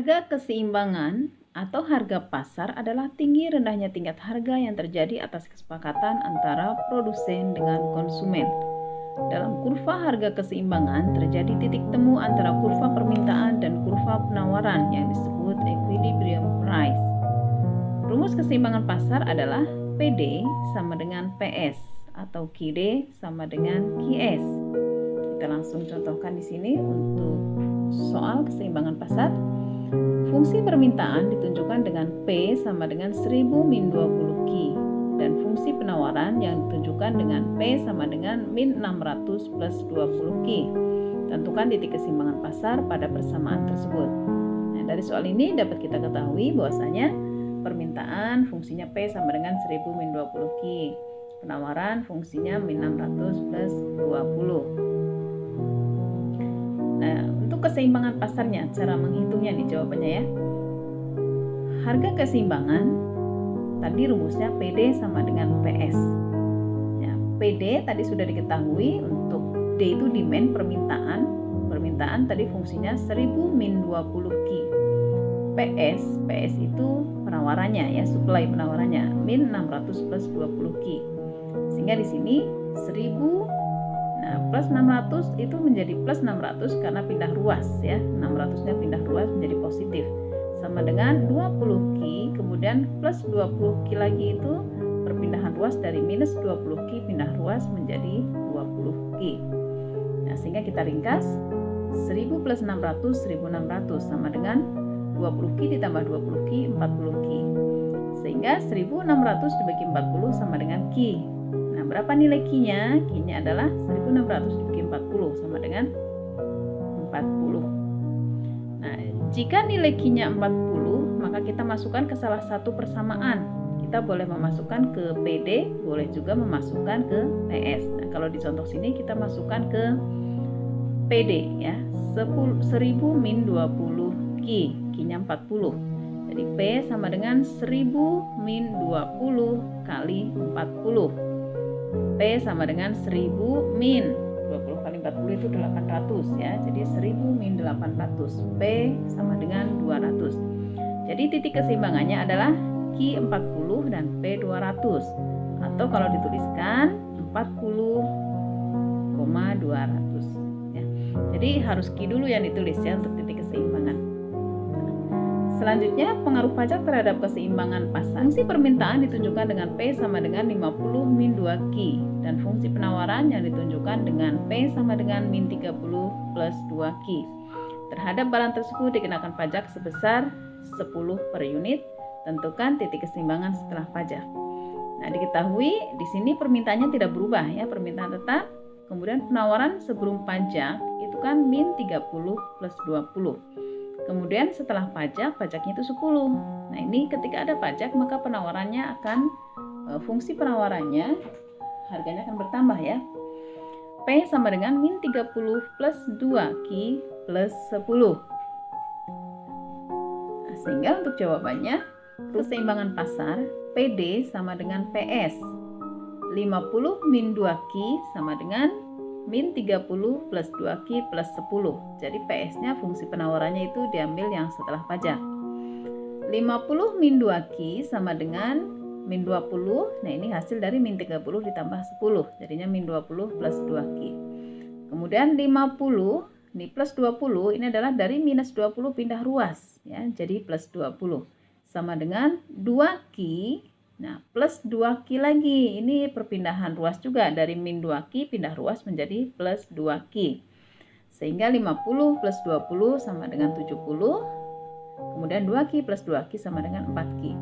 Harga keseimbangan atau harga pasar adalah tinggi rendahnya tingkat harga yang terjadi atas kesepakatan antara produsen dengan konsumen. Dalam kurva harga keseimbangan terjadi titik temu antara kurva permintaan dan kurva penawaran yang disebut equilibrium price. Rumus keseimbangan pasar adalah PD sama dengan PS atau QD sama dengan QS. Kita langsung contohkan di sini untuk soal keseimbangan pasar. Fungsi permintaan ditunjukkan dengan P sama dengan 1000 min 20 Q dan fungsi penawaran yang ditunjukkan dengan P sama dengan min 600 plus 20 Q. Tentukan titik keseimbangan pasar pada persamaan tersebut. Nah, dari soal ini dapat kita ketahui bahwasanya permintaan fungsinya P sama dengan 1000 min 20 Q. Penawaran fungsinya min 600 plus 20. Nah, untuk keseimbangan pasarnya, cara menghitungnya nih jawabannya ya. Harga keseimbangan, tadi rumusnya PD sama dengan PS. Ya, PD tadi sudah diketahui, untuk D itu demand, permintaan. Permintaan tadi fungsinya 1000 min 20 Q. PS itu penawarannya ya, supply penawarannya, min 600 plus 20 Q. Sehingga di sini 1000 plus 600 itu menjadi plus 600 karena pindah ruas ya. 600-nya pindah ruas menjadi positif. Sama dengan 20 Q, kemudian plus 20 Q lagi itu perpindahan ruas dari minus 20 Q pindah ruas menjadi 20 Q. Nah, sehingga kita ringkas 1000 plus 600, 1600 sama dengan 20 Q ditambah 20 Q, 40 Q. Sehingga 1600 dibagi 40 sama dengan Q. Nah, berapa nilai Q-nya? Q-nya adalah 1600 dibagi 40 sama dengan 40. Nah, jika nilai Q-nya 40, maka kita masukkan ke salah satu persamaan. Kita boleh memasukkan ke PD, boleh juga memasukkan ke PS. Nah, kalau di contoh sini kita masukkan ke PD ya. 1000 min 20 Q, Q-nya 40. Jadi P sama dengan 1000 min 20 kali 40. P sama dengan 1000 min 20 kali 40 itu 800 ya. Jadi 1000 min 800. P sama dengan 200. Jadi titik keseimbangannya adalah Q40 dan P200. Atau kalau dituliskan 40,200 ya. Jadi harus Q dulu yang ditulis ya untuk titik keseimbangan. Selanjutnya, pengaruh pajak terhadap keseimbangan pasar. Fungsi permintaan ditunjukkan dengan P sama dengan 50 min 2 Q dan fungsi penawaran yang ditunjukkan dengan P sama dengan min 30 plus 2 Q. Terhadap barang tersebut dikenakan pajak sebesar 10 per unit. Tentukan titik keseimbangan setelah pajak. Nah, diketahui di sini permintaannya tidak berubah ya, permintaan tetap. Kemudian penawaran sebelum pajak itu kan min 30 plus 20. Kemudian setelah pajak, pajaknya itu 10. Nah, ini ketika ada pajak maka penawarannya akan, fungsi penawarannya harganya akan bertambah ya. P sama dengan min 30 plus 2 Q plus 10. Nah, sehingga untuk jawabannya keseimbangan pasar PD sama dengan PS. 50 min 2 Q sama dengan min 30 plus 2 Q plus 10. Jadi PS-nya fungsi penawarannya itu diambil yang setelah pajak. 50 min 2 Q sama dengan min 20. Nah, ini hasil dari min 30 ditambah 10. Jadinya min 20 plus 2 Q. Kemudian 50, ini plus 20, ini adalah dari minus 20 pindah ruas. Ya, jadi plus 20. Sama dengan 2 Q. Nah, plus 2 Q lagi, ini perpindahan ruas juga, dari min 2 Q pindah ruas menjadi plus 2 Q. Sehingga 50 plus 20 sama dengan 70, kemudian 2 Q plus 2 Q sama dengan 4 Q.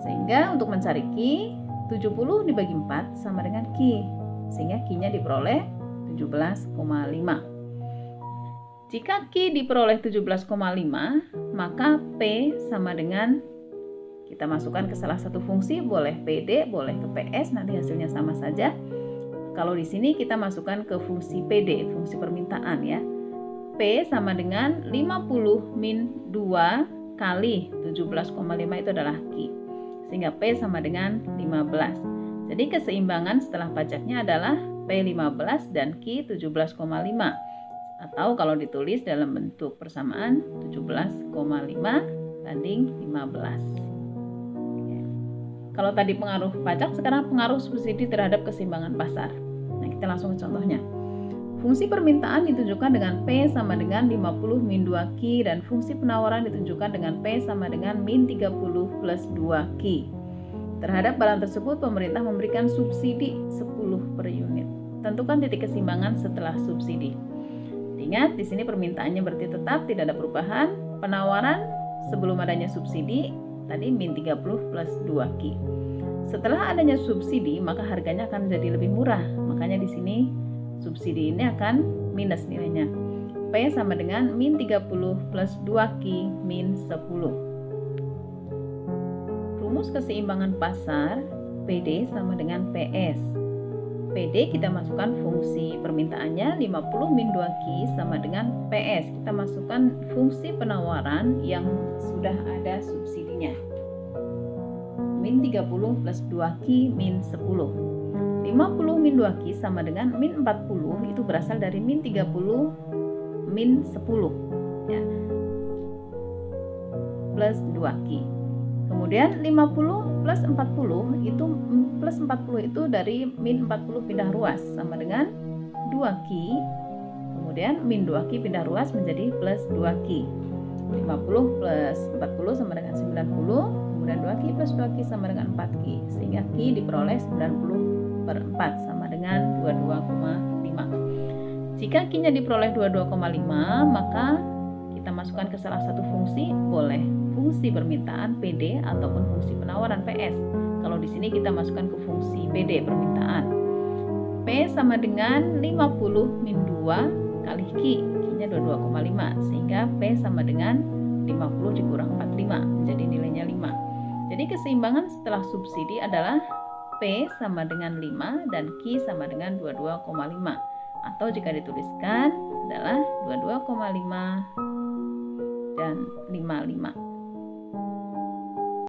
Sehingga untuk mencari Q, 70 dibagi 4 sama dengan Q. Sehingga Q-nya diperoleh 17,5. Jika Q diperoleh 17,5, maka P sama dengan, kita masukkan ke salah satu fungsi, boleh PD, boleh ke PS, nanti hasilnya sama saja. Kalau di sini kita masukkan ke fungsi PD, fungsi permintaan ya. P sama dengan 50 min 2 kali 17,5 itu adalah Q. Sehingga P sama dengan 15. Jadi keseimbangan setelah pajaknya adalah P15 dan Q 17,5. Atau kalau ditulis dalam bentuk persamaan 17,5 banding 15. Kalau tadi pengaruh pajak, sekarang pengaruh subsidi terhadap keseimbangan pasar. Nah, kita langsung ke contohnya. Fungsi permintaan ditunjukkan dengan P sama dengan 50 min 2Q dan fungsi penawaran ditunjukkan dengan P sama dengan min 30 plus 2Q. Terhadap barang tersebut, pemerintah memberikan subsidi 10 per unit. Tentukan titik keseimbangan setelah subsidi. Ingat, di sini permintaannya berarti tetap tidak ada perubahan. Penawaran sebelum adanya subsidi tadi min 30 plus 2Q. Setelah adanya subsidi, maka harganya akan jadi lebih murah. Makanya di sini subsidi ini akan minus nilainya. P sama dengan min 30 plus 2Q min 10. Rumus keseimbangan pasar PD sama dengan PS. PD kita masukkan fungsi permintaannya 50 min 2Q sama dengan PS. Kita masukkan fungsi penawaran yang sudah ada subsidinya. Min 30 plus 2Q min 10. 50 min 2Q sama dengan min 40, itu berasal dari min 30 min 10 ya, plus 2Q. Kemudian 50 plus 40 itu plus 40 itu dari min 40 pindah ruas sama dengan 2Q. Kemudian min 2Q pindah ruas menjadi plus 2Q. 50 plus 40 sama dengan 90, kemudian 2Q plus 2Q sama dengan 4Q, sehingga Q diperoleh 90 per 4 sama dengan 22,5. Jika Q-nya diperoleh 22,5, maka kita masukkan ke salah satu fungsi, boleh fungsi permintaan PD ataupun fungsi penawaran PS. Kalau di sini kita masukkan ke fungsi PD permintaan. P sama dengan 50 min 2 kali Q. Q-nya 22,5, sehingga P sama dengan 50 dikurang 45, menjadi nilainya 5. Jadi keseimbangan setelah subsidi adalah P sama dengan 5 dan Q sama dengan 22,5. Atau jika dituliskan adalah 22,5 dan 55.